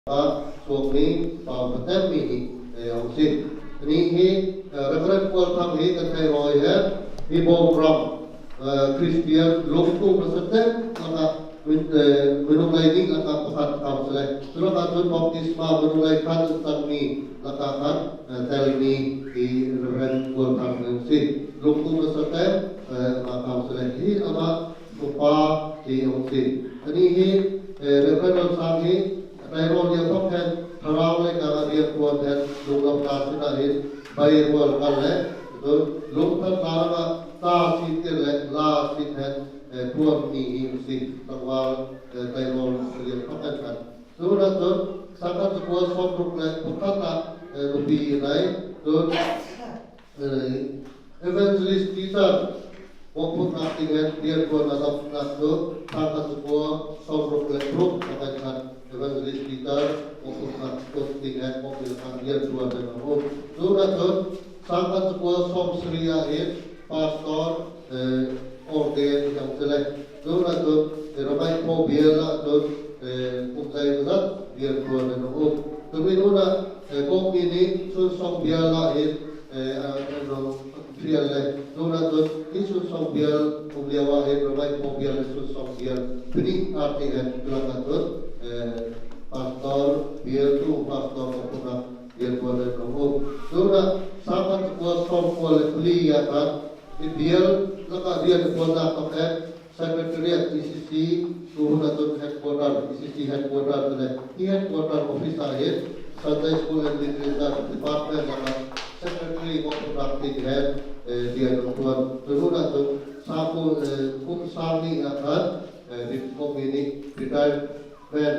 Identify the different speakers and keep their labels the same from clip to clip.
Speaker 1: ช่วงนี้ต่อมาเต็มมีเอาสินี้reference ควรทำให้กันใครรอยฮะมีบอมรำคริสเตียนลงทุนประเสริฐนะครับmenulai ini akan pekat kausle surat ajun baptisma menulai kan tentang ini lakakan tel ini di referenceควรทำให้ลงทุนประเสริฐkausle ini apa lupa diเอาสิอันนี้reference สามนี้ในโรงเรียนต้องแทนทาราวเลยการเรียนควรแทนลุงลำการที่นั่นเห็นไปควรกันเลยโดยลุงท่านมาแล้วตาสิทธิ์เลยลาสิทธิ์แทนพวกนี้สิทธิ์ตั้งว่าในโรงเรียนต้องแทนกันส่วนนั้นสังกัดสกุลสมรุปเลยทุกท่านรูปีไหนโดยevangelist teacher maupun aktivitas dia pun dalam naskah sangat sebuah sumber lekrup mengatakan evangelis kita maupun aktivitas mobil dia dua dan umum surat sangat sebuah somsriahin pastor orden yang selek surat ramai mobil atau kumsai besar dia dua dan umum kemudian kok ini susong bialahin biar le, nona tu isu song biar mobil wahid ramai mobil isu song biar beri arti kelangkaan tu pastor biar tu pastor maupun biar kuala nomor, nona sangat sebuah song kuala beli ya kan, biar laka dia kuala pakai sekretariat ICC nona tu headquarter ICC headquarter tu le, headquarter office ahir, Sunday school and literature department laka secretary maupun praktik head dia tuan turun atau sapu pun sami akan di komini retired man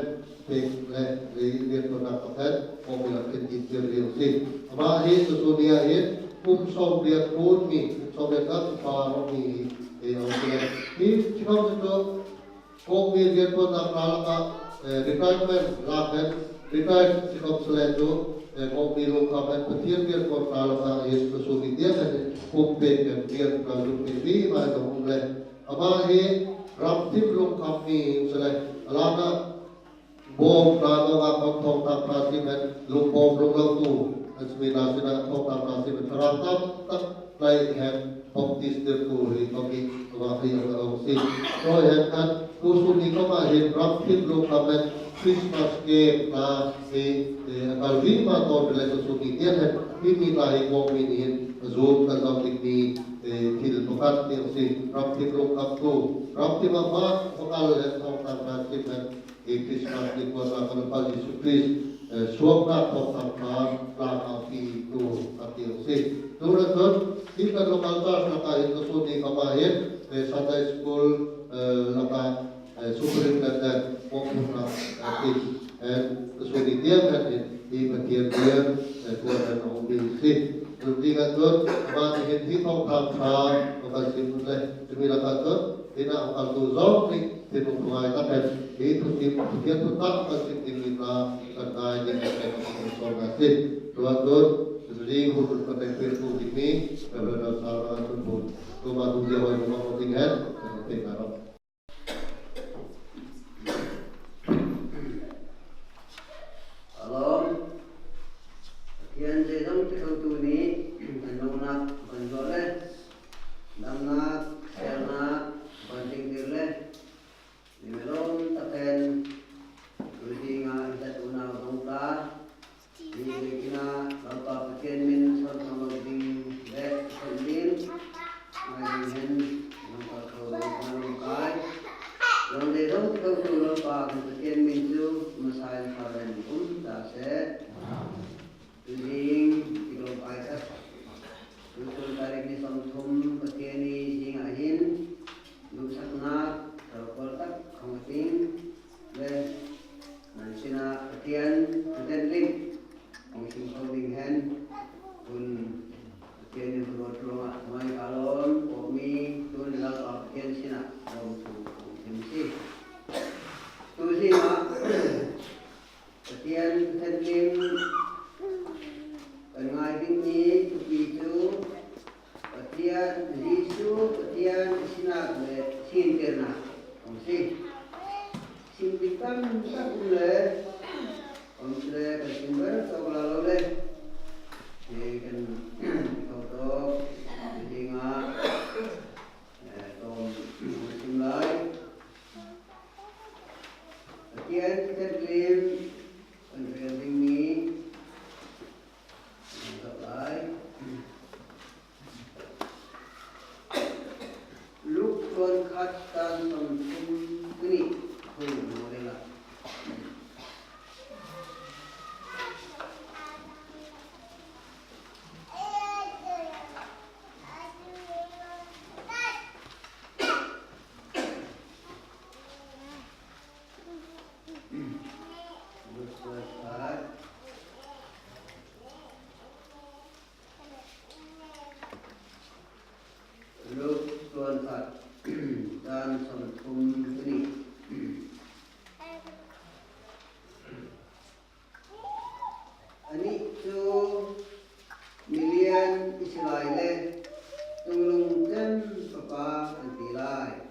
Speaker 1: dia tuan akan mobil interior sih apa ini sesuatu ini pun som dia pun ni som dia kan Rony ini cuma itu komini dia tuan akan retirement lakukan retired sikap selalu mobil kapan Pathian biar portal apa Yesus Kristus dia kan kumpet kan biar kalau lebih mana mulai apa raptim lung kami selai alana bom kalau apa tong tak pasti kan lung bom lung tu asmina sina tong tak pasti berteratam tak lain kan baptis terkuri kami waktu yang berlangsung so yang kan khusus ni kami raptim lung kami Christmas game na kalau lima tahun bila sesuatu dia kan ini lahir kominin zoom dalam ini til bukan yang si rapti lengkap tu rapti mama lokal yang orang nasib dan Christmas di kuasa penerbang Yesus Kristus suapna tentang api itu arti yang si turun kita lokal tas lakai sesuatu di kemarin Sunday school lakai superintendent maupun aktif dan sesuai dia kan di bagian dia tuan dan mobil sih berarti kan mana ini tong tangkap lokasi mulai demi lakukan tidak akan tuzok nih tidak mengaitkan dan itu dia tetap masih diminta terkait dengan konsultasi tuan jadi khusus penelitian itu ini berdasarkan tersebut rumah dunia yang memungkinkan tinggal
Speaker 2: Yan jedong tikau ni dawnghnak banjole dawnghnak sernak banting dirle nimelon taken rusi nga isat una dongka di kina bapa Pathian min son kamagding le sendin ngayin nang ko nang kai yang jedong tikau tu pa Pathian min tu masail karen dase Tuling tiga ayat, tutul tarik ni samsum Pathian ni singahin, luksakna terkoltak kamating, le nansina Pathian tenling, mungkin holding hand, pun Pathian ni berdoa mai kalon, kami tun lal Pathian sina, untuk misi, tu sih Pathian tenling Pengajian ni itu Pathian Yesus Pathian sinar le sinterna, mesti sintikan tak boleh ông sẽ cái chuyện đó sau là lâu đây thì cần cầu tốt thì ngã còn xin lỗi Pathian chất liêm cần phải tinh nghĩ gặp lại lúc con khát tan trong cái gì không ngồi đây là lúc con khát tan trong cái gì ani tu million Israel tulung jem papa antilai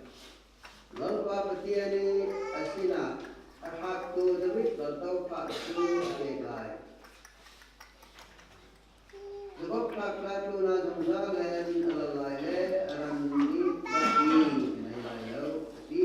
Speaker 2: lalu Pathian ni asina arhat tu David lalu pak tu segai sebab kelak tu na jumlah len alalai le aram ni bagi nai lalu di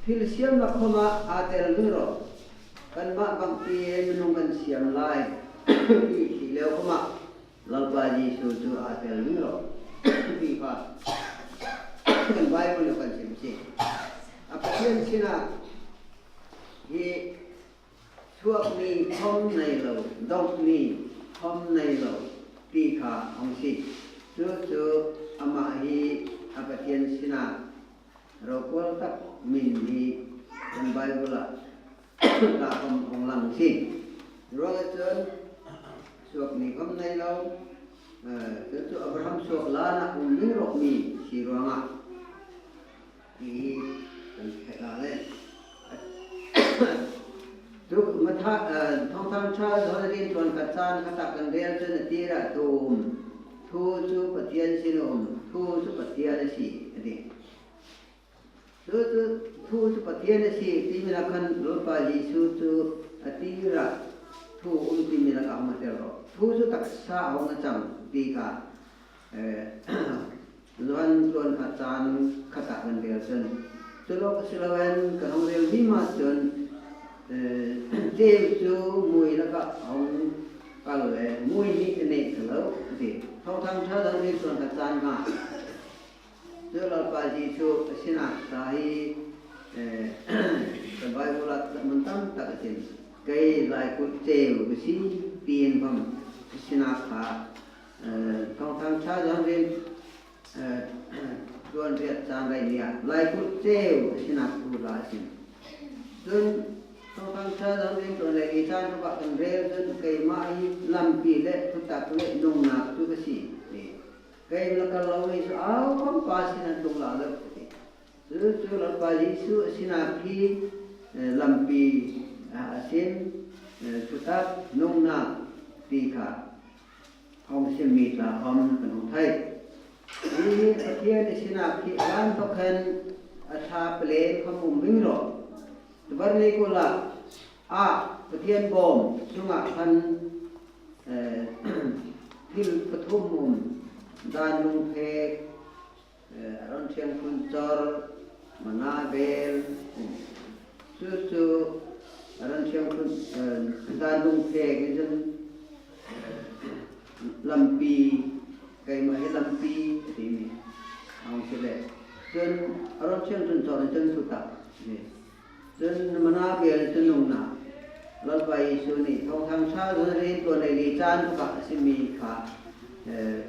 Speaker 2: Siam la koma atel nuro kan ma bang pi menung kan siam lai di leo koma lalpa ji su tu atel nuro di pa kan Bible kan simsi apa sian sina di suap ni thom nei lo dok ni thom nei lo di kha ong si tu tu ama hi Pathian sina rokol tak min di dan Bible la ong lang sin rồi chân suộc ni hôm nay lâu tu Abraham suộc la na umi rok mi si ruanga thì phải là lên tu mà thong thang cha rồi đi tuần cát san cát tạc cần đeo chân ti ra tu thu chu Pathian sin thu chu Pathian si đi tu thu chu Pathian si ti mi la kan lo pa Yesu tu ti ra thu ti mi la ka ma te ro thu chu tak sa hong chang ti ka luan tuần cát san cát tạc cần đeo chân tu lo silawan kan hong rel di ma chân chế chú mùi nó có ông có lẽ mùi ní này thở thì thâu thang thở đang đi xuống thật gian mà chứ là phải gì chú xin ạ tại cái bài của là mình tâm tại cái cây lại của chế của cái gì tiền bằng xin ạ cả thâu thang thở đang đi tuần việt gian này nè lại của chế của xin ạ của là xin dân trong tháng sau đó đến tuần này thì cha các bạn cần rêu dân cây mai làm kỳ lệ phức tạp lệ nông nạc chú cái gì cây là cái lâu này áo không qua xin ăn tung là được chú là qua lý sư xin ăn khi làm kỳ xin phức tạp nông nạc thì cả không xin mịt là không cần không thay thì Pathian xin ăn khi ăn có khen thà plei không mùng vinh rồi vấn đề của là Pathian Bawm chung thân thil Pathum dan nung phê ron chen kun chor mana bel su ron chen kun dan nung phê cái dân lâm pi cái mà cái lâm pi thì mình không sẽ để dân ron chen kun chor dân su tập dân mana bel dân nung na lal bai su ni thong thang sa dân rin tuần này đi chan các bạn xin mi khá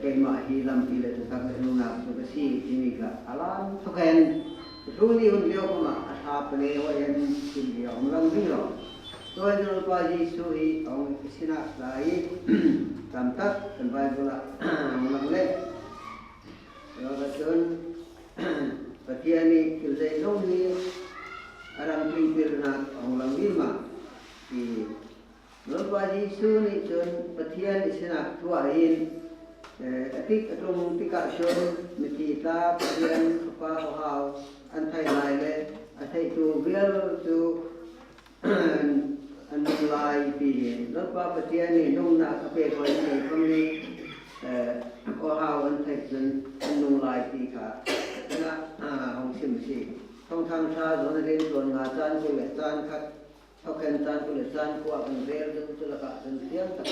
Speaker 2: cái mà hi làm gì là chúng ta phải nung nạp cho cái gì thì mình là alam thóc hen rồi đi hôn liêu mà tháp lê hoa hen xin liêu ông làm gì rồi tôi nói qua gì su hi ông xin nạp lại làm tắt cần phải gọi là ông làm lên rồi là chân Pathian ni kiểu dây nông ni aram pin pin na ông làm gì mà thì nói qua gì su ni chân Pathian xin nạp thua hin atik atong tikasyon mikita Pathian pa how antai laile atai tu bial tu anong lai pi lapa Pathian ni nung na kape ko ni kami ko how antai jun anong lai pi ka na hong sim si thong thang sa don ren don nga chan ko le chan khat thok khen chan ko le chan ko an rel jun tu la ka jun tiang ta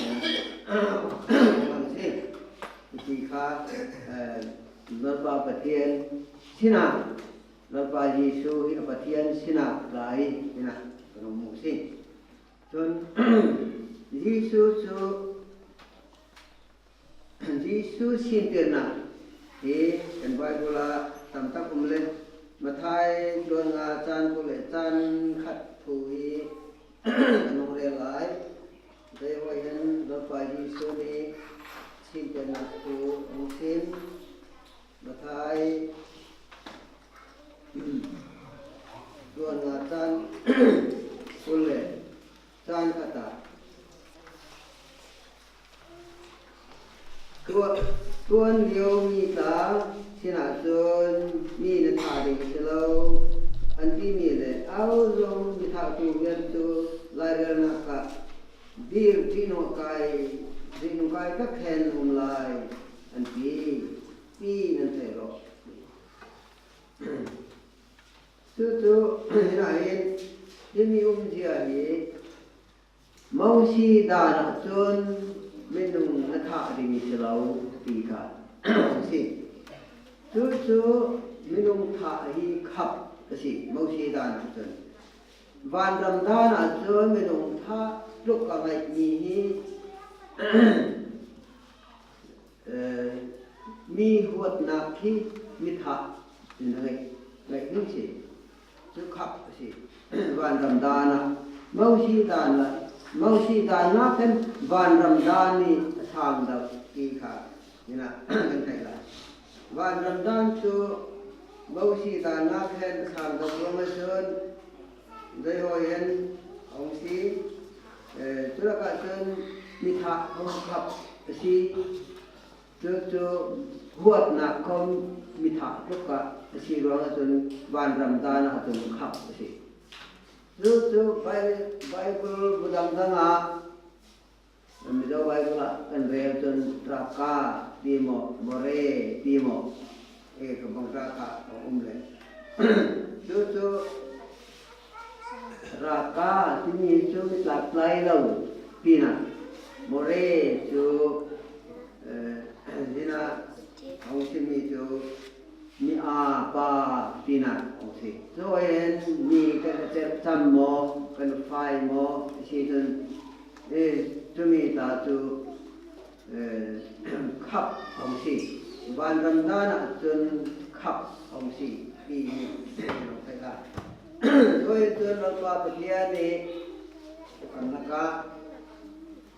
Speaker 2: mang si thì khá lapa Pathian sina lapa Yesu hi Pathian sina lai sina nong mu si chun Yesu sin tiền na thì kan bai bola tam tak umle mathai don nga chan ko le chan khat thui nong re lai dei wai han lapa Yesu ni xin tiền là tu ông xin mà thay luôn là chan quân lệ chan kata tuan liêu mi ta xin à tuan mi nên thà đi lâu anh ti mi lệ áo giống mi thà tu viên tu lại ra na cả đi đi nó cái Dinh kai các khen hùng lại anh pi nên thể rõ chú này nên mi gì ấy mau si đà nọ chôn bên nung nó thả đi mi sẽ lâu tì cả si chú bên nung thả hi khắp cái gì mau si đà nọ chôn van rầm đà nọ chôn bên nung thả lúc cả ngày mi mi huat na khi มิถะngày những gì chứ khắp gì van rầm đan à mau si đàn nó thêm van rầm đan đi sang đầu kỳ khả như là cái này là van rầm đan cho mau si đàn nó thêm sang đầu luôn mà sơn đây hồi anh ông si chứ là cả sơn mi thạ không khắp si cho huột nạp không mi thạ lúc cả si rồi là sơn van rầm đan là sơn khắp si Lu Bible budang tanga, mido Bible kan real raka timo more timo, kebang raka umle. Lu raka sini mitlak play lau pina, more zina ang sini mi pa pina osi so en mi kan tam mo kan fai mo si tun to mi ta tu khap osi ban ram dan tun khap osi pi kai ka so en tun lo pa Pathian ni kan ka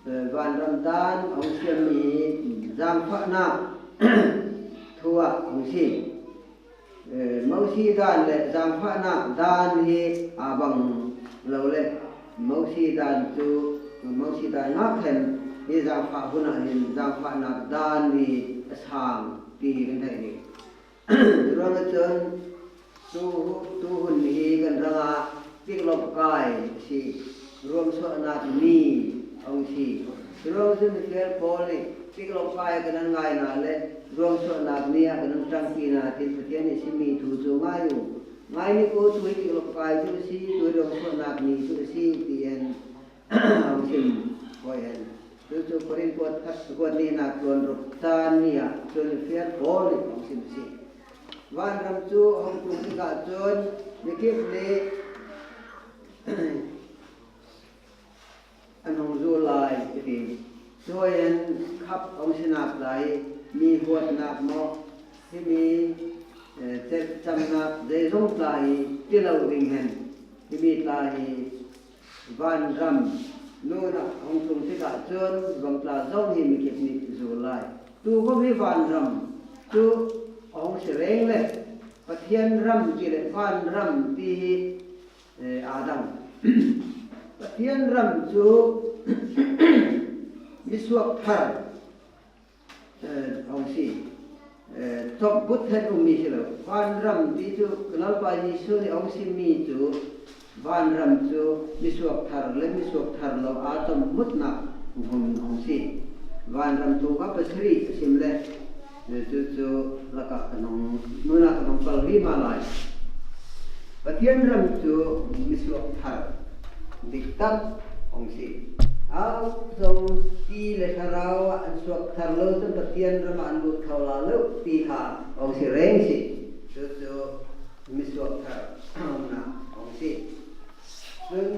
Speaker 2: ban ram dan osi mi jang pha na thua osi mau si dan le jang pha na dan hi abang lo le mau si dan na khen hi jang pha huna hin jang pha na dan ni sang ti kan thai ni ro na chen tu hun hi kan ranga tik lop kai si rom so na ni ong si ro chen kel poli tik lop kai kan ngai na le rong so nak ni kan tang ki na tin Pathian ni si mi thu chu ngai ni ko tu ki lo kai chu si tu rong so nak ni chu si ti en ang sim ko en tu korin ko khat ko ni na kon ro tan ni a chu fiat ko ni ang sim si wan ram chu hong tu ki ka chon ni ki le anong zu lai ti chu en khap ang sinap laiมีหัวหนักมอที่มีเจ็บจำหนักได้ร่งตายที่เราวิ่งเห็นที่มีตายวันรำนู่นน่ะองค์ทรงที่กะเชิญบางปลาจ้องที่มีเก็บนิจูไลตูก็มีวันรำตูองค์เสรงเลยปะเทียนรำกี่เลยวันรำที่อาดัมปะเทียนรำจูมิสวกทาองsi top Buddha umi sila van ram di tu kenal pa Yesus niองsi mi tu van ram tu misuak thar lo atom mutnaองsi van ram tu ka pasri simle tu laka kanong muna kanong palri malai Pathian ram tu misuak thar diktatองsi au song ti le tharau an suak tharlo tu Pathian ram an lut khawla lo ti ha ong si reng si tu mi suak thar na ong si sun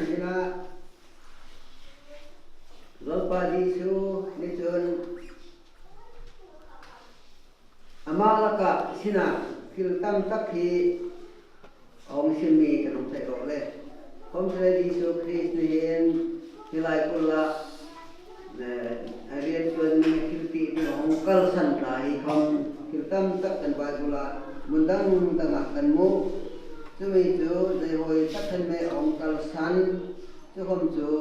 Speaker 2: ina lolpa Yesu ni chun amalaka sina kiltam takhi ong si mi kanong thai ro le hom thai Yesu Christ ni hen nilai pula arian tuan kirti ni ongkal san lai hom kirtam tak kan ba pula mundang tengah kan mu cumi tu dai hoi tak kan me ongkal san tu hom tu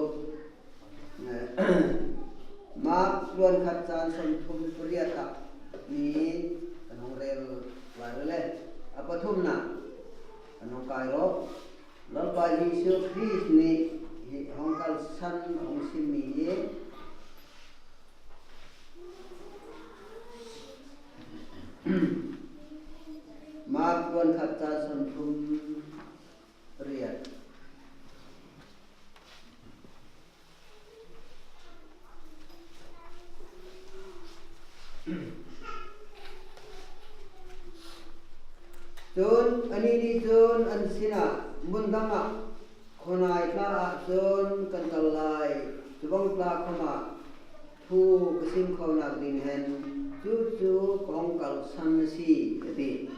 Speaker 2: ma tuan khat san sam thum puriya ta ni kanong rel lai le apa thum na kanong kai ro lalpa Yesu Christ ni hongkal san hong simi ye ma tuan khatta san thum riat chun ani di chun an sina mundanga khonai tla chon kan kalai chubang tla khama thu kasim khona ding hen chú con cầu sanh si thì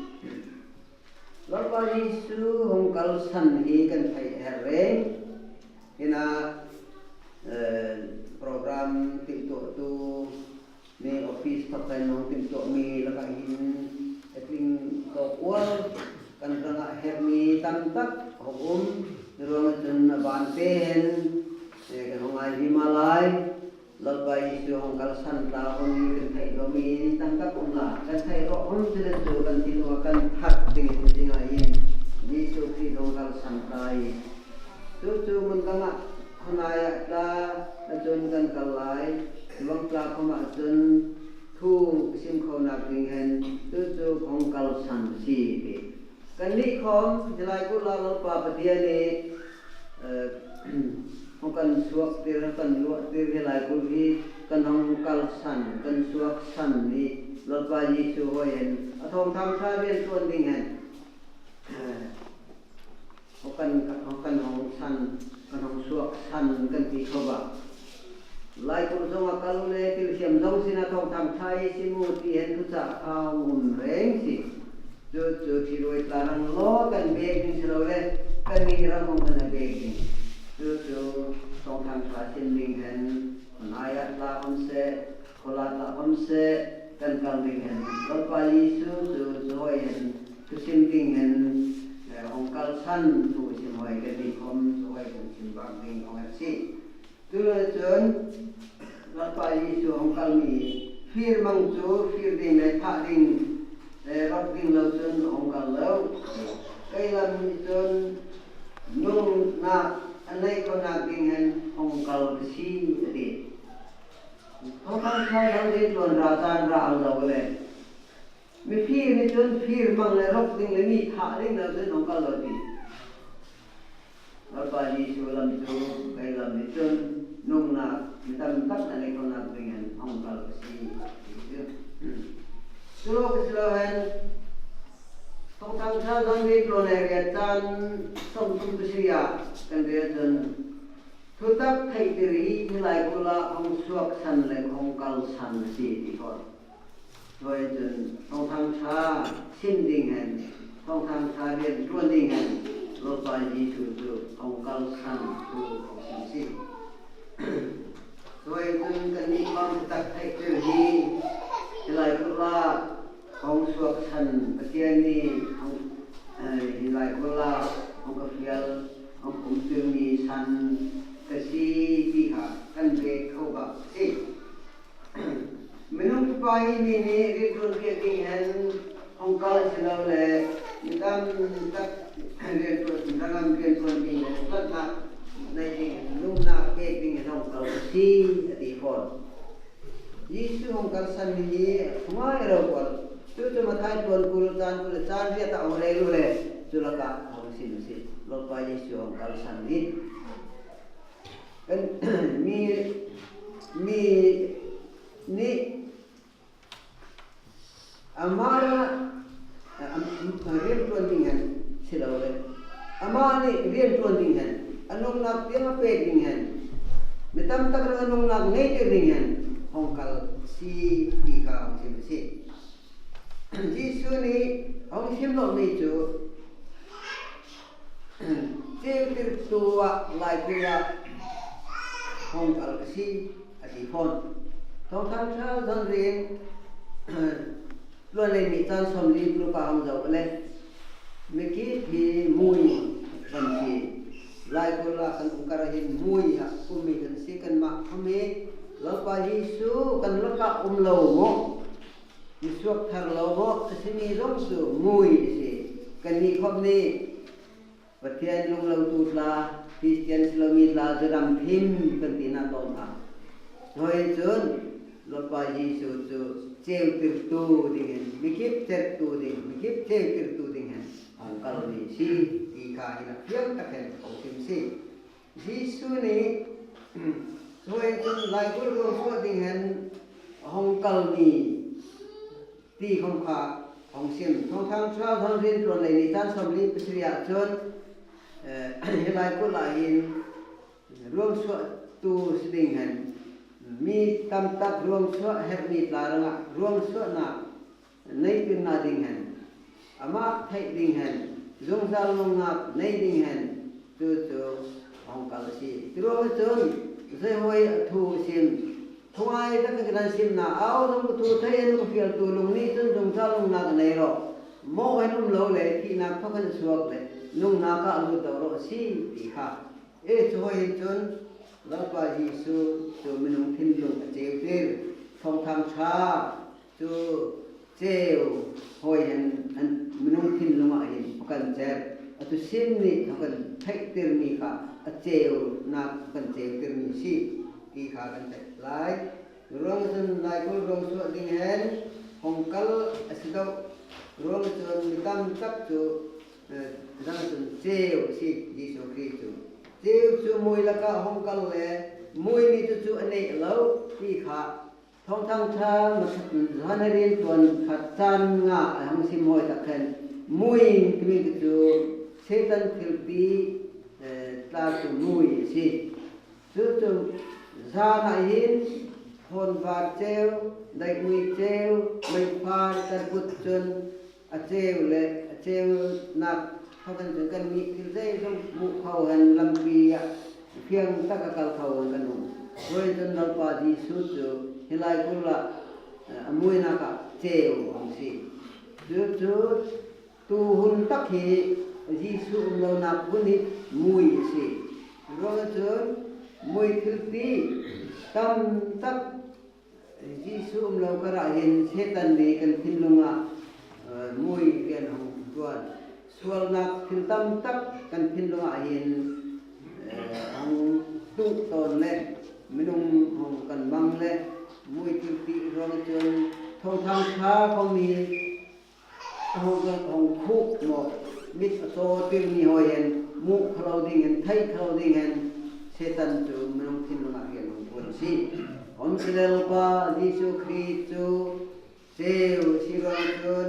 Speaker 2: lúc bao Giêsu con cầu sanh thì cần phải rèn thì là program tim tu tu ni office pakai nong tim tu mi lakai hin eting to wal kan ranga hermi tam tak ruang jun ban pen kan hongai Himalay labai su hong kal san ta hong kan thai lo mi tam tak la kan thai ro hong jele tu kan tin wa kan thak ding ding ai ni su ki hong kal san tai tu mun kama honai la jun kan kalai luang pla khoma jun thu sim kho na ding hen tu hong kal san si ti kan ni khom jelai ku la lo pa Pathian ni hong kan suak tir kan lu tir jelai ku hi kan hong kal san kan suak san ni lo pa Giêsu hoyen athom tham sa bien tuan ding hen hong kan hong san kan hong suak san kan ti khoba lai ku zong akal le til siam dong sin athom tham thai simu ti hen tu cha a mun reng si tu si roi tarang lo kan baking silo le kan ni ram mong kan baking tu song tham sa sin ding hen ayat la on se kola la on se kan kal ding hen lo pa Giêsu tu hoi hen tu sim ding hen ong kal san tu sim hoi kan ni khom hoi kan sim bang ding ong si tu le chon lo pa Giêsu ong kal mi fir mang chu fir ding le tha ding rong ding lâu chân ông cả lâu cây làm chân nhung na anh ấy còn làm kinh hành ông cả lâu si đi ông không sai ông đi tuần ra tan ra ông lâu vậy mi phi mi chân phi mang lại rong ding lấy mi thả ding lâu chân ông cả lâu đi rồi bà Giêsu làm chu cây làm chân nhung na mi tâm tất anh ấy còn làm kinh hành ông cả lâu si Suruh keseluruhan tentang sahaja di Rony dan sumber Syria kan dia dan tetap thay diri nilai pula hong suak san le hong kal san si di hot. Rồi dan tentang sa sin ding han tentang sa dia tuan ding han lo pa Giêsu tu hong kal san tu hong si. Rồi dan kan ni bang tetap thay diri nilai pula hong suak san Pathian ni hong nilai pula hong kafial hong kumtul ni san kasi pihak kan be kau ba menung tupai ni ridun ke tinghan hong kal silau le mitam tak ridun dalam ridun ni tak nak nai lung na ke tinghan hong kal si di hon Giêsu hong kal san ni ngai ro kwal tu mathai tuan kul chan dia ta ong re lu le tu la ka hong sin lo pa Giêsu hong kal san ni kan mi ni amara rian tuan dingan silau le ama ni rian tuan dingan anong nak dia pe dingan mitam tak anong nak ngai te dingan hong kal si di ka hong sim si Giêsu ni hong sim lo ni chu tir tua lai pia hong kal si ati phon thong tham sa don rin lo le mi tan som li pro pa hong zo le me ki thi mui ban ki lai ko la kan kara hin mui ha umi kan si kan ma ame lo pa Giêsu kan lo ka lo mo ni suak thar lo mo sini long su mui si kan ni khom ni Pathian lung lo tu la Christian Islamit la jam phim kan tina ton ha hoi chun lo pa Giêsu tu cheu tir tu ding mi kip ter tu ding mi kip cheu tir tu ding hong kal ni si ti ka ila phiang ta ken hong sim si Giêsu ni hoi chun lai ku lo so ding hong kal ni ti không kha hong sim thong thang sa thong rin ron lai ni tan som li psia chun lai ku la in ruang so tu ding mi tam tak ruang suat hep ni larang ruang suat na nei pin na ding hen ama thai ding hen zong zal long na nei ding hen tu hong kal si ruang chun zai hoi thu sim thungai tak kan sim na au long tu thai en ko fial tu long ni chun zong zal long na nei ro mo ai lum lo le ki na pha kan suak le nung na ka lu do ro si ti kha e choi chun Lapa Yesu tu minum tinlung cewir thong tham cha tu ceu hoi han minum tinlung ahin bukan cep atau sim ni bukan thek tir ni ka ceu na bukan ceu tir ni si ki ka kan thek lai rong sun lai ko rong su ding hen hong kal asidau rong sun tam tak tu dang sun ceu si Yesu Kristus tiêu chu mùi là cả hong kal le mùi ni chu anei lo ti kha thong thang tha ma han rin tuan khat chan nga hang sim hoi ta khen mùi kimi chu setan thilpi ta chu mùi si chu za na hin hon va cheu dai mùi cheu mai pha tan put chun a cheu le a cheu natเขากันถึงกันมีคือได้ต้องบุกเข้ากันลำปีเพียงตะกะกะเข้ากันนู่นโดยจนเราปาดีสุดอยู่เฮลัยกุละมวยนักเจ้าของสิจุดตูหุ่นตักเหยิสุเรานับบุญมวยสิเราจนมวยคือปีตั้มตักยิสุเราก็ระเห็นเชตันดีกันทิ้งลงมวยเรียนของตัวส่วนนักพินตั้มตักกันพินลงอาเห็นของตุตนเล่ไม่นุ่งของกันบังเล่มวยทิติรองจนทองทางช้าเขามีของคุกหมดมิตรโซติมีหอยเห็นมุขเราดิ่งเห็นไทยเราดิ่งเห็นเชตันจูไม่นุ่งพินลงอาเห็นของคนสิคนสิเลลปายิสุคริสต์เจ้าสิรองจน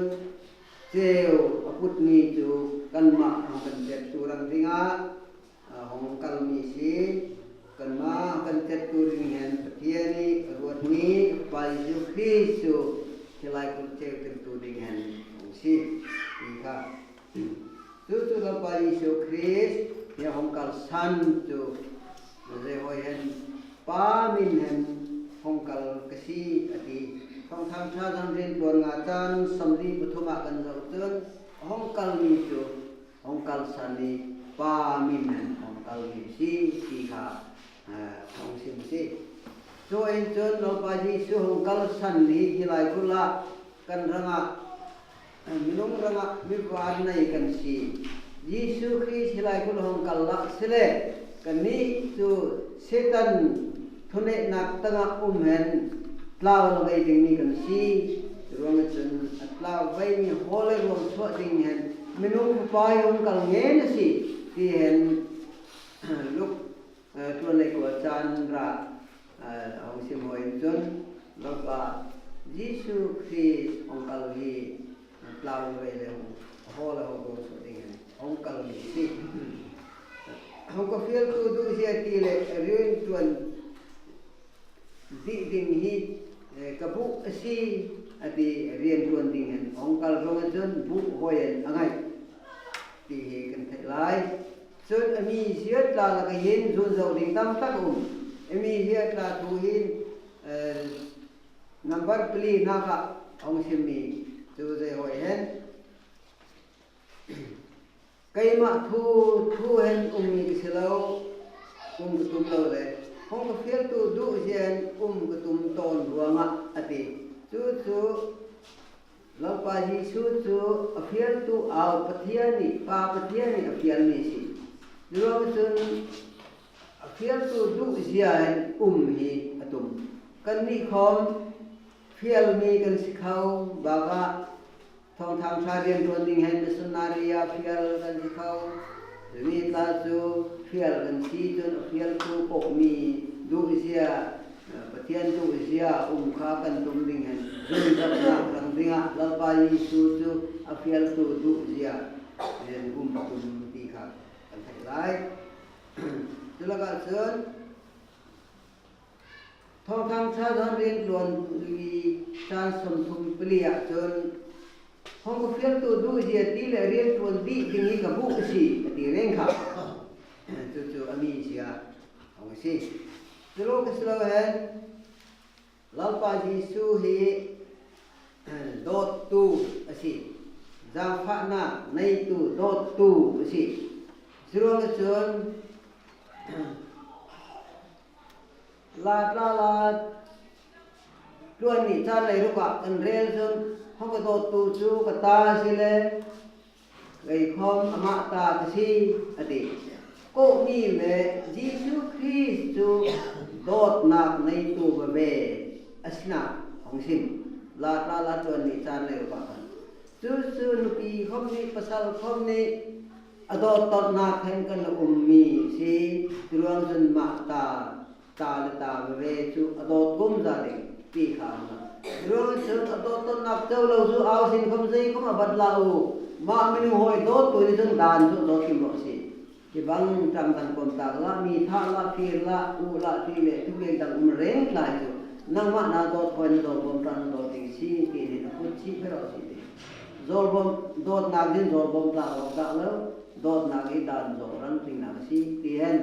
Speaker 2: เจ้าพุทธมีจูกันมาของกันเจ็ดตัวรังสิงาของกันมีสีกันมากันเจ็ดตัวริงเห็นปะเทียนี่รวดนี้ไปยูคริสต์ที่ไล่คนเจ็ดตัวริงเห็นของสีอีกครับจู่ๆเราไปยูคริสต์เนี่ยของกันสันจูเรียกว่าเห็นป้ามินเห็นของกันกษีอดีต้องทำชาติเรียนตัวงาจันสำลีปฐมกันเราเตือนห้องกัลมีจูห้องกัลสันนีปามินห้องกัลมีสีขาห้องสิมสีโจเอ็นจนเราไปที่สู่ห้องกัลสันนีที่ไรกุละกันรังมินุ่งรังมิวาดในกันสียิสุคริสต์ที่ไรกุละห้องกัลละเสลกันนี้จูเซตันทุเนนักตั้งเห็นลาวเราไปดึงมีกันสีรวมจนลาวไปมีโฮเลรวมสวดดึงเห็นไม่รู้ปอยองกันเงี้ยนะสิที่เห็นลูกตัวเล็กกว่าจันระองค์สิมหอยจนแล้วก็ยิสุคริสต์องค์กัลลีลาวไปเลยโฮเลรวมสวดดึงเห็นองค์กัลลีสิองค์ก็เฟียลตัวดูเสียทีเลยเรื่องตัวดิดิงฮีกับบุสีอดีเรียนตัวดิ่งเห็นองค์การรองจนบุหอยอะไรที่เห็นกันทั้งหลายจนมีเสียตาละก็เห็นจนเราดิ่งตั้มตักมีเสียตาดูเห็นนับบัตรปลีนักองค์สิมีจนเราหอยเห็นใครมาทูเห็นมีกิสลาวกุตุมเราเลยห้องก็เฟียตัวดูเสียนกุตุมตอนรัวงะอติจู่เราไปที่จู่เฟียตัวเอาปะเทียนี่ปาปะเทียนี่เฟียนี่สิเราจนเฟียตัวดูเสียนฮีอตุมกันนี่คอมเฟียมีกันสิเขาบากะทองทางชาเรียนตัวดิ่งเห็นมิสนารียาเฟียกันสิเขามีตาจูเฟียกันสีจนเฟียตัวปกมีดูเสียปะเทียนดูเสียขากันตุ่มดิ่งเห็นจนจับหนักรังดิ่งเราไปสู่จูเฟียตัวดูเสียเห็นตุ่มตีขากันทั้งหลายจุลกาเชิญ ทองทางชาติเรียนล้วนลีชาสมทุมเปลี่ยจนห้องก็เฟี้ยตัวดูเสียตีเลยเรียนล้วนตีที่นี้กับบุกสิตีเร่งค่ะจู่ๆอามีเสียเอาสิจะรู้ก็สโลเห็นลัลปาจิสูฮีโดดตูสิจางฟ้าหน้าในตูโดดตูสิจะรู้ก็จนลาดตัวนี้ชาเลยรู้ว่ากันเรียนจนห้องก็โดดตูจูกตาสิเลยไอ้คอมอมตาสิอดีก็มีเลยยิสุคริสต์โดดนักในตูบเบอสนาของสิมลาตัวนี้ชาเลยรู้ว่ากันจู่ๆนุปีคอมนี้ภาษาคอมนี้อดตอดนักเห็นกันมีสิตัวอันจนมาตาเวจูอดกุมจาริปีขานะรู้สึกอดตนับเจ้าเราสู่เอาสิ่งคำใจเข้ามาบัดลาอูมาไม่รู้หอยโดตัวนี้จนดานสู่โดกิมรสิที่บางจำกันความตากละมีท่าละพีละอูละที่เล็กทุกอย่างต่างเร่งลายสู่นั่งมานาโดคอยโดบอมตันโดติงซีที่นี่นะพุทธิเพื่อสิโดบอมโดนักดินโดบอมตากออกแล้วโดนักอีดานโดรันติงนักซีที่เห็น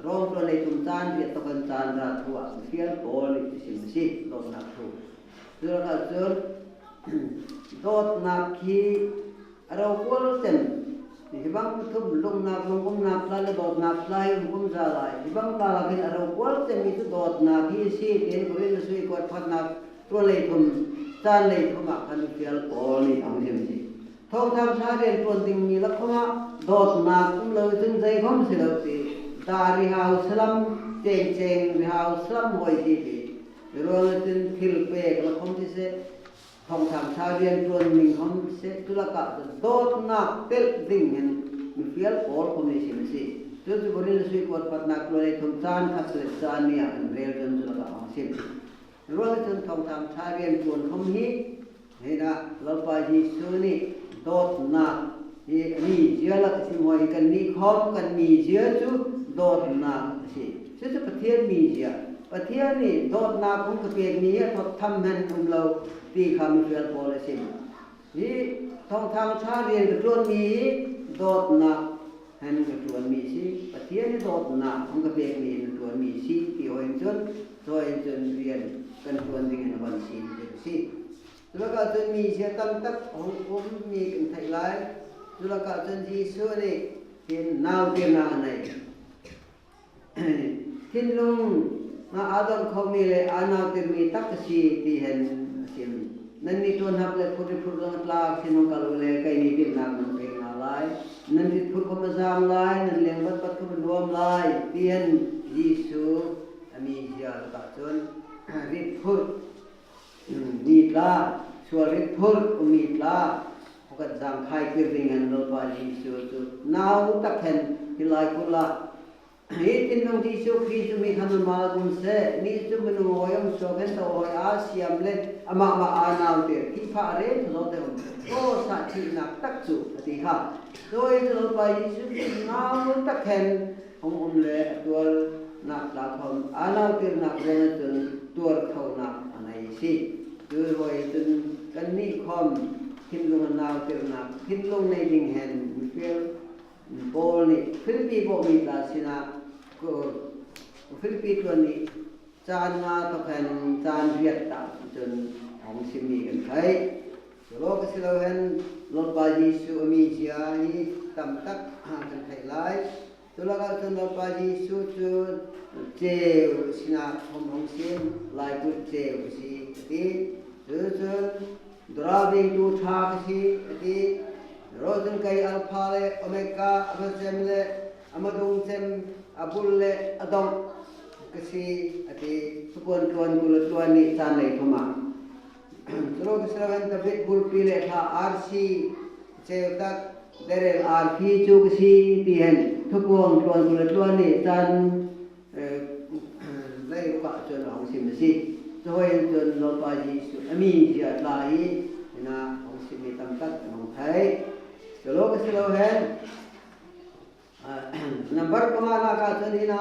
Speaker 2: รองตัวในทุนจานเดียตกันจานรัฐวัฒน์เฟียร์โอลิติสิมสิโดนนักทุเจอกันเจอโดนนักขีเราควรเต็มที่บางทุบลงนักลงกุมนักแล้วโดนนักไล่กุมจาไล่ที่บางตาลักเราควรเต็มมีทุโดนนักขีสิเห็นคนนี้สุยกอดพัดนักตัวในทุนจานในทุนกันเฟียร์โอลิติสิมสิท้องทำชาเรียนตัวดิ่งมีลักษณะโดนนักเลยจึงใจคมสิเราสิตาริฮาวสลัมเจงริฮาวสลัมหอยจีบีรวมถึงทิลเปกและคมที่เสทองทำชาเรียนตัวหนึ่งคมเสตุลกะโดดนักเตลดิ่งเห็นมีเฟียลโอลคมในสิมสิจุดบริเวณสุขวัดปัตนักเลยทองจานขัดเลจานเนี่ยเรียลจนจุลกะของสิมรวมถึงทองทำชาเรียนตัวคมนี้เห็นนะเราไปที่สุนีโดดนักนี่เจ้าละสิมวยกันนี่คอมกันมีเจ้าจูโดดนักสิซึ่งประเทศมีเจ้าประเทศนี้โดดนักของกระเปียกนี้ทดทำให้เราตีคำเฟื่องโพลสินี่ทองทางชาเรียนกระทรวงมีโดดนักให้กระทรวงมีสิประเทศนี้โดดนักของกระเปียกนี้กระทรวงมีสิที่หัวจนเรียนกันทวนดิ่งในวันศิลป์สิแล้วก็จนมีเสียตั้งตักของผมมีกันไทยไลน์แล้วก็จนที่ส่วนนี้เป็นนาวเตียนาในทิ้งลงมาอาดัมเขามีเลยอานาวเตียมีตักสีที่เห็นสิมนั่นนี่ตัวนับเลยพูดลังลาสินองกัลเลยใครนี่เป็นนามมันเป็นนาไลนั่นที่พูดคำมาจามไลนั่นเลี้ยงบัดคำรวมไลเตียนยิสุมีเสียแล้วก็จนริดพูดมีลาส่วนริดพูดมีลาก็จางไข่เกิดdengan lupa Yesus tu. Nau tak hen hilai kula. Ini nong Yesus Kristus mi kanu malum se. Ni tu menunggu so kan to Asia mle ama anau te. Kipa re tu te. Oh saksi nak tak su ti ha. So itu lupa Yesus nau tak hen le tual nak la thom anau te nak re tu tual khau nak anai si. Tu hoi tu kan ni khomทิ้งลงนาวเตอร์นักทิ้งลงในดิ่งแห่งเฟีลโบนี่ฟิลิปปีโบมีตาสินะก็ฟิลิปปีตัวนี้จานมาตะแผ่นจานเรียดตาจนของสิมีกันใครโลกสิเราเห็นรถบาจีสุมีเจียนี่ตำตักห่างกันไทยไล่ตัวละก็จนรถบาจีสุจุเจวสินะของสิมไล่กุเจวสิที่จนDriving to taxi, the Rosen Kai Alpale, Omega, Abazemle, Amadung Sem, Abulle, Adom, Kasi, at the Supon Tuan Sanley Toma. Through the seven, the big bull pillet, RC, Sevtak, there are P. Chukasi, the end, Tupon Tuan San, Lay Pathian on Simsi. So when the Lopaji immediate lie in a Oximitam Tat among Thai, the locus low head number Kamana Katanina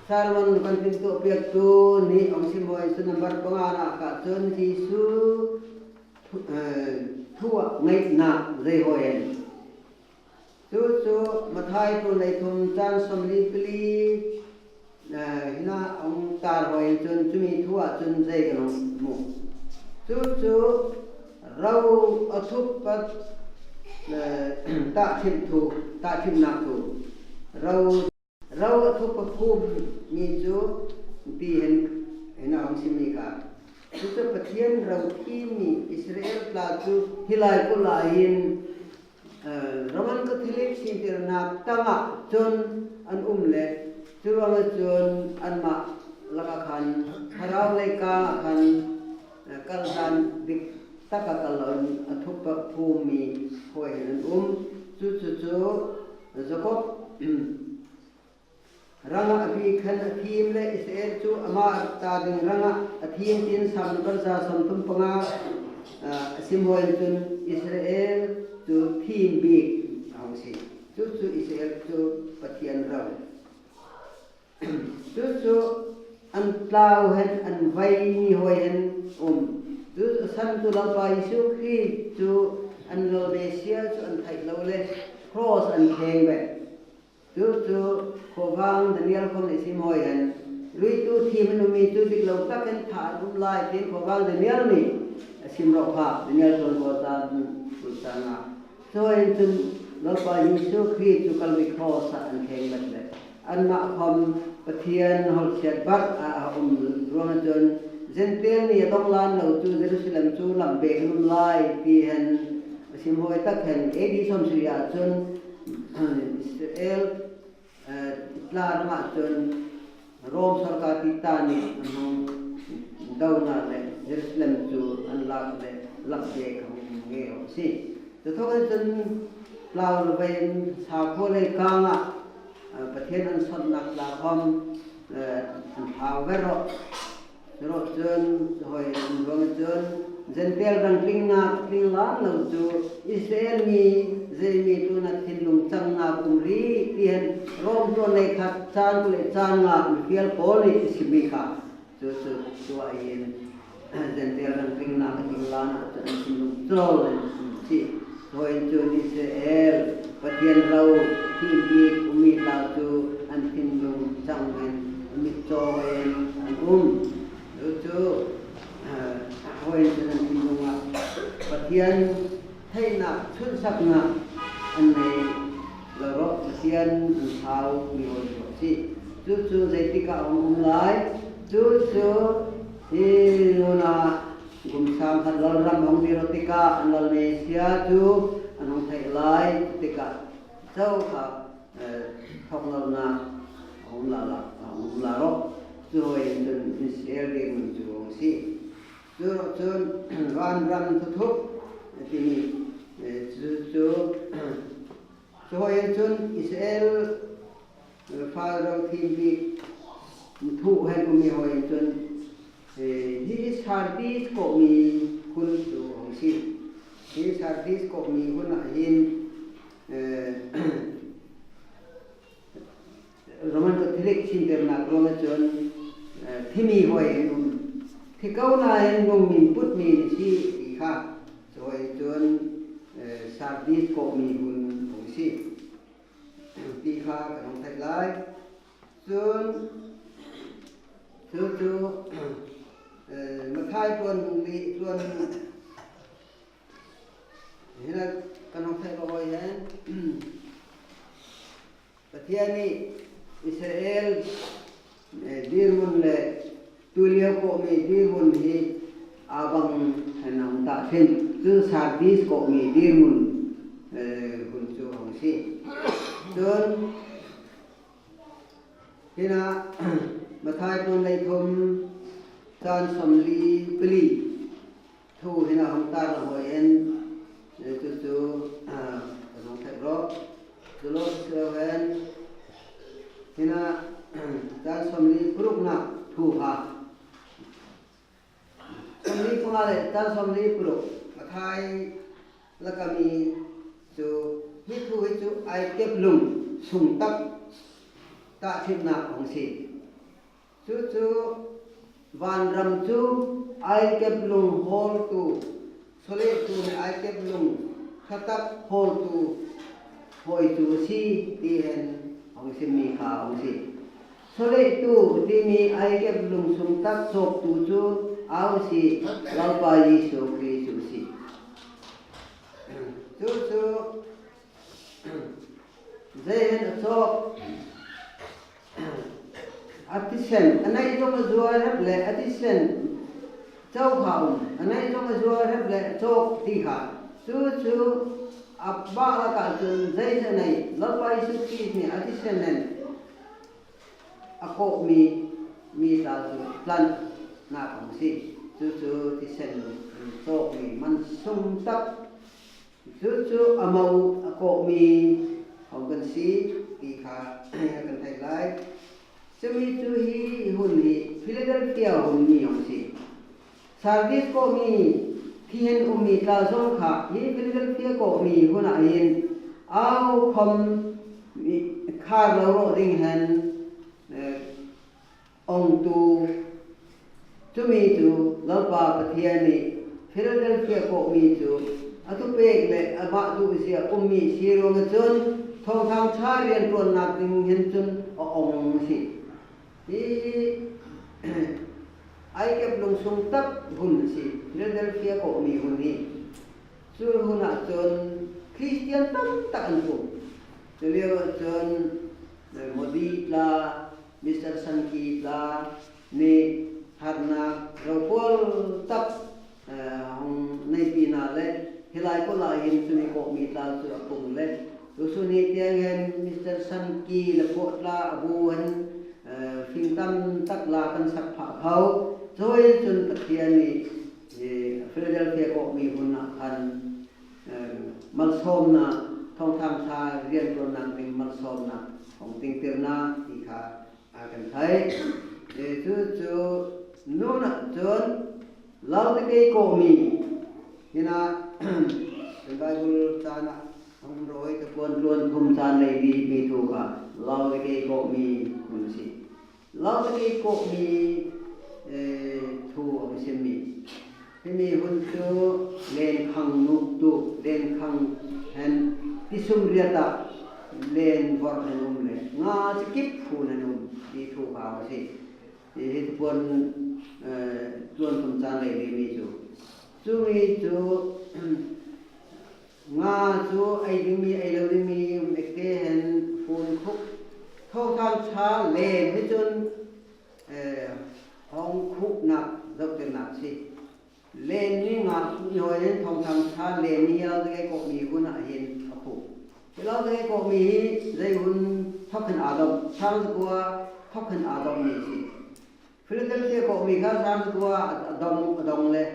Speaker 2: Sarman kan pintu piak tu ni ong simboy su number pengana ka chun Jisu thua ngai na dei hoyen chu mathai tu nei thum chan somli pli hina ong tar hoyen chun chumi thua chun dei kan mu chu rau athup pat ta thim nak tu rau athup pat phum ni chu ti hena ong simi ka chu Pathian rau thi ni Israel la chu hilai ko la in Roman Catholic sinter na tama chun an le chu ang chun an ma laka khan harau le ka khan kalhan dik taka kalon athup pat phum mi hoi an chu Jacob ranga abi khan thim le Israel chu ama ta ding ranga athim tin sam barza sam tum panga simhoin chun Israel chu thim bi hausi chu Israel chu Pathian raw chu an tlau hen an vai ni hoyen chu san tu la pa Isu Christ chu an lo Mesia chu an thai lo le cross an kheng be chu khowang Daniel khom le sim hoyen lui tu thim nu mi chu dik lo tak en tha rum lai tin khowang Daniel ni sim ro pha Daniel ton ko ta tu sana so en chun lo pa Isu Christ chu kal bi cross an kheng bet le an ma khom Pathian hol chet bat ruang chun Gentil ni dong lan lo chu Jerusalem chu lam be rum lai ti hen sim hoi tak hen edi som suya chun Israel tla ma chun Rom sarkar kita ni anong daw na le Jerusalem chu an lak le lak be khong nge si to thok chun lao lo ben sa kho le ka nga Pathian an son nak la khom an thau vero ro chun hoi ruang chun Gentil rang kling la lo chu Israel mi mi tu na thin lung chang na kumri tien rom to le khat chan le chan nga fiel ko le simi kha chu ayen Gentil rang kling la na chan thin lung tro le si hoi chu Israel Pathian rau thi bi umi la chu an thin lung chang en mi cho en chu hoi chun an thin lung Pathian thay na chun sak na an nei lo ro Pathian thau mi hoi si chu zai ti ka lai chu hi na gum sam han lol ram hong bi ro ti ka an lol Mesia chu an hong thai lai ti ka chau kha thong lol na hong la ro chu hoi chun Israel ge mun chu si chun ran ram thuk tini chu hoi chun Israel Pharaoh thim bi thu hen mi hoi chun hi sardis ko mi kun chu si hi sardis ko mi hun a hin Roman Catholic sinter na Roma chun thimi hoi thì câu này ngùng mình put mình si thì khác rồi chun sardis ko mi hun hong si thì khác không thay lại chun mà thay tuần bị tuần thế là cần không thay rồi hết Pathian ni Israel dirmun le tulia ko mi dirmun hi abang hanam ta thin chu sardis ko mi dirmun hun chu hong si chun hina mathai ton nei thum chan somli pli thu hina hong ta la hoi en chu hong thai ro chu lo seven hina chan somli pruk na thu ha somli pangale chan somli pruk mathai la kami chu hi thu chu ai kep lung sung tak ta thim na hong si Chú van ram chú ai kẹp lùng hol tu sole tu ai kẹp lùng khatak hol tu hoi tu si ti hen ông si mi kha ông si sole tu ti mi ai kẹp lùng sum tak sok tu chú ao si lau pa Yesu Kristus si chú dây hen sok Pathian, anai jong azua rap le Pathian, châu khảo, anai jong azua rap le châu ti khả, chú abba la cả chun dây thế này, lỡ bay sư ki ni Pathian nen, ako mi ta chú plan na công si, chú Pathian châu mi man sung tắc, chú amau ako mi hong kan si ti khả kan thay lại. Semi tu hi hun hi Philadelphia hun mi ông si Sardis ko mi Pathian mi ta song kha hi Philadelphia ko mi hun a hin au khom mi kha lo ro ding han ông tu mi tu lo pa Pathian ni Philadelphia ko mi tu atu pe le aba tu sia mi si ro ma chun thong thang cha rian tuan nak ding hin chun ông si ai kẹp lùng sung tắc hun si Philadelphia ko mi hun ni chu hun a chon Christian tak an tu chu leo chon Modi la Mr. Sanki la ni harna ropol tak hong nei pina le hilai ko la hin chu ni ko mi la chu apung le chu ni tiang hen Mr. Sanki le ko la abu han phim tâm tắc là căn sắc phá khâu rồi chun Pathian ni Philadelphia ko mi hun na an mal som na thong tham tha rian tuan nang ting mal som na hong ting tir na ti kha a kan thai chu no na chun lau te ke ko mi hina Bible ta na hong roi te luan thum chan nei di mi thu kha lau te ke ko mi hun si lau te ke ko mi thu ông xem mi hun chu len khang nuk tu len khang hen ti sum riata len vor hen le nga skip phu nan ti thu ba si ti pon tuan tum chan le mi chu mi chu nga chu ai ding mi ai lo ding mi ekte hen phun khúc thâu tham cha len mi chun hong khúc nạp dọc tiền nạp si lên ní ngạc nhồi đến thòng thầm cha lên ní lao cái cột mì hun hạ hiền ở khu cái lao cái cột mì dây hun thóc hình ả đồng sang qua thóc hình ả đồng mì si Philadelphia cột mì khác sang qua đồng lên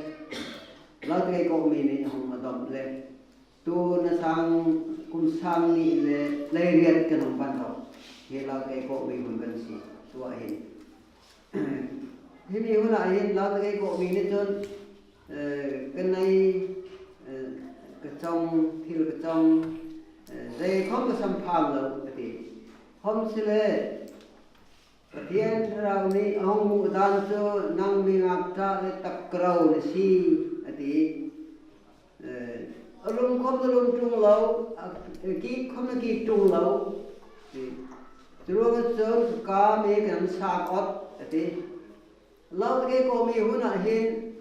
Speaker 2: lao cái cột mì này hong ả đồng lên tu nó sang cùng sang ní lên lấy riết cái hong ban đầu cái lao cái cột mì hun gần si tua hiền thế mi hun hạ hiền lao cái cột mì này chôn cái này cái trong thiêu cái trong dây không có xâm phạm đâu thì không xí lệ cái thiên rau ni ông ngụ đan cho năng mi ngạc cha để tập cầu để si thì lùng không có lùng trung lâu kí không có kí trung lâu thì rồi cái sơn cá mi cái nắm sạc ót thì lâu cái cô mi hun hạ hiền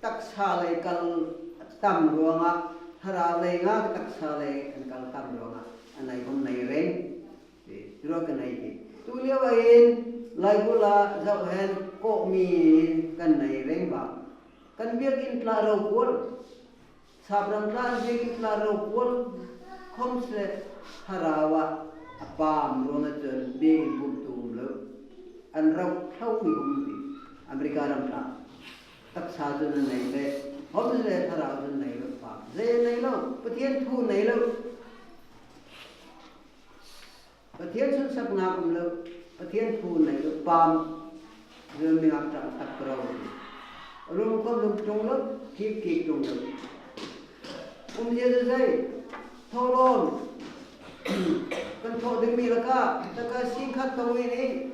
Speaker 2: tắc xa lệ cần tầm ruộng á thà lệ ngã tắc xa lệ cần tầm ruộng á anh này không này rèn thì rồi cái này thì tôi liêu vậy lại cũng là dạo hẹn cổ mi cần này rèn bảo cần biết in là rau cuốn sạp làm ra biết in là rau cuốn không sẽ thà wa apam ruộng á chân biết in bùn tùm lỡ anh rau thâu mi bùn thì America làm ra tắc xa cho nên này về hôm nay thà rau cho này là phạm dễ này lâu Pathian thu này lâu Pathian xuân sắc ngạc cũng lâu Pathian thu này lâu phạm rồi mình áp trạng tắc cầu rồi con lục trung lớp khi kỳ trung lớp dễ rồi dây thô lôn con thô đừng bị là cả tất cả xin khát tàu này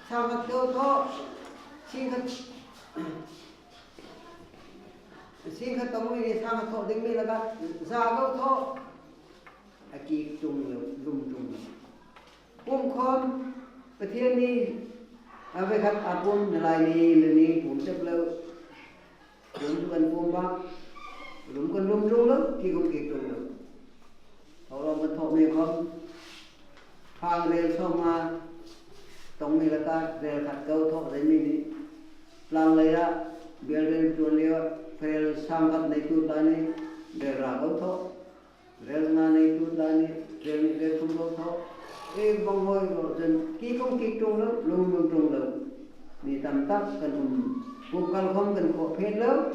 Speaker 2: sangat kau singkat kamu ini sangat kau demi laga zago to aki tung lum tung kom Pathian ni apa kat apun nilai ni pun sebelum bukan ba lum kan lum tung lo ki tung lo kalau betul ni kom hang rel sama tong ni laga rel kat kau to demi ni lang laya biar rel tuan lewat rel sangat naik tu tani rel ragau to rel na naik tu tani rel kumbo to bang hoi lo jen ki tung lo lum tung lo ni tam tak kan kal khom kan ko phet lo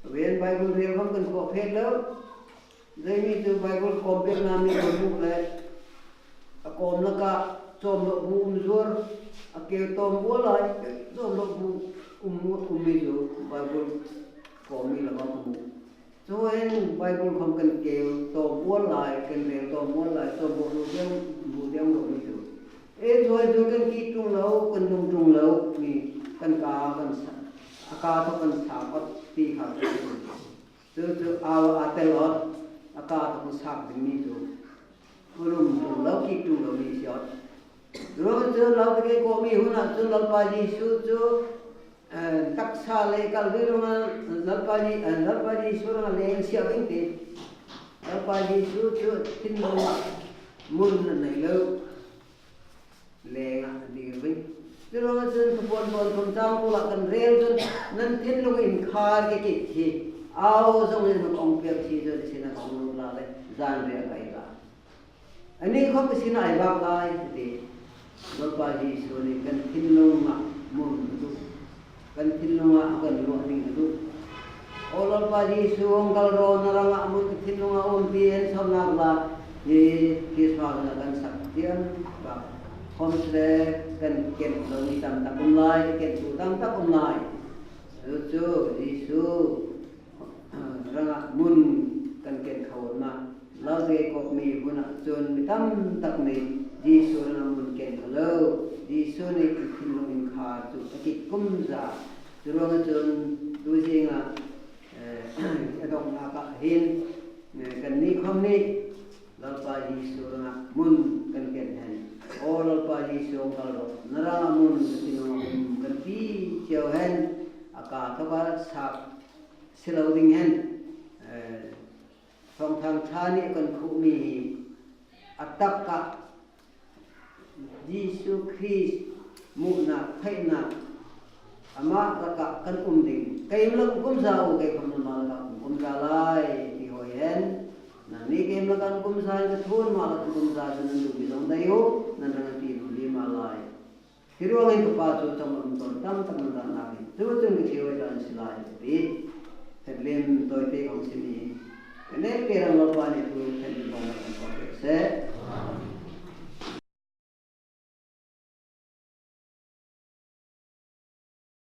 Speaker 2: ven bible rel khom kan ko phet lo dei ni tu bible komplet nam ni ko bu le a kom la ka chom lo bu zur a ke tom bo lai chom lo bu mi jo bible ko mi la ba bu cho en bible khom kan ke to bo lai kan re to bo lai to bo lu dem lo mi jo e rồi kan ki tung lo kan tung lo ni kan ka kan ka to kan sa pat ti kha chu aw atel ot aka to sa ding ni jo ulum lo ki tung lo ni shot rồi chu lo ke ko mi hu na chu lo pa ji su chu tak sa le kal vi ro na pa ji su ra le sia ving ti lo pa ji su chu tin lo mun na nei lo le nga di ving rồi mà chân phun phun trang cô là cần rêu chân nên thiên lúc in khar cái thì ao trong nên một ông việc gì rồi thì là ông lúc là đấy gian rêu cái là anh ấy không có xin ai bác ai thì nó bao gì số này cần thiên lúc mà muốn tu cần thiên lúc mà cần lo tình tu orang bao gì số ông kalau ron orang nggak muốn thiên lúc mà ông tiền xong là di kisah là cần sạch tiền và không sẽ cần kiện lo ni tam tak umlai kiện tu tam tak umlai Yesu Yesu ranga mun kan kiện khẩu mà lao về cột mì bún ạ chôn tam tak này Yesu ranga mun kiện khẩu Yesu này kinh long in khá tu cái kum za ranga chôn tu riêng à dawnghnak hin kan ni khom ni lao pa Yesu ranga mun kan kiện hen all pa Yesu kalo naramun sino kan pi cheu hen aka thaba sak siloading hen phong thang thani kan khu mi atak ka Yesu Christ muna phaina ama ka kan ding kai lam kum zau kai kham ma ka kum za lai ti hoi hen na ni game la kan kum sa ka thun ma la kum sa jan lu bi dong dai ho nan rang ti lu li ma lai hiruang in pa chu tam ton tam tam na na ni chu chung ki hoi dan silai ti het lem toi te ong si ni ne ke rang lo pa ni tu hen bong